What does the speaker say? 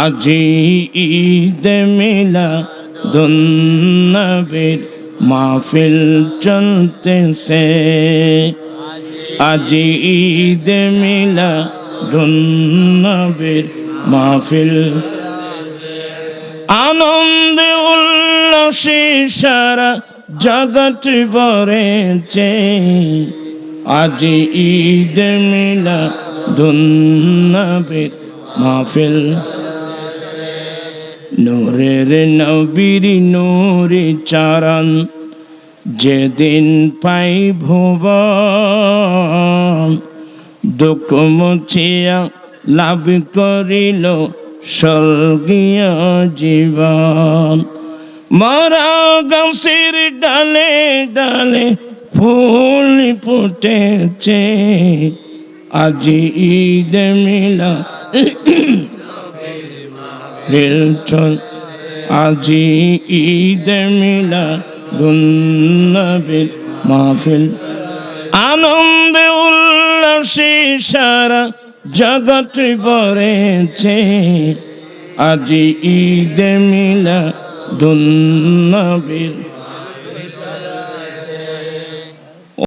আজি ঈদ মিলাদুন নবীর মাহফিল চলতেছে, আজি ঈদ মিলাদুন নবীর মাহফিল। আনন্দ উল্লাসে সারা জগৎ ভরেছে, আজি ঈদ মিলাদুন নবীর মাহফিল। নূরের নবীর নূরে চরণ যেদিন পাই ভুবন, দুঃখ মুছিয়া লাভ করিল স্বর্গীয় জীবন। মরা গাছের ডালে ডালে ফুল ফুটেছে, আজি ঈদ মিলাদুন, আজি ঈদ মিলাদুন নবীর মাহফিল। আনন্দ উল্লাসে সারা জগৎ ভরেছে, আজি ঈদ মিলাদুন নবীর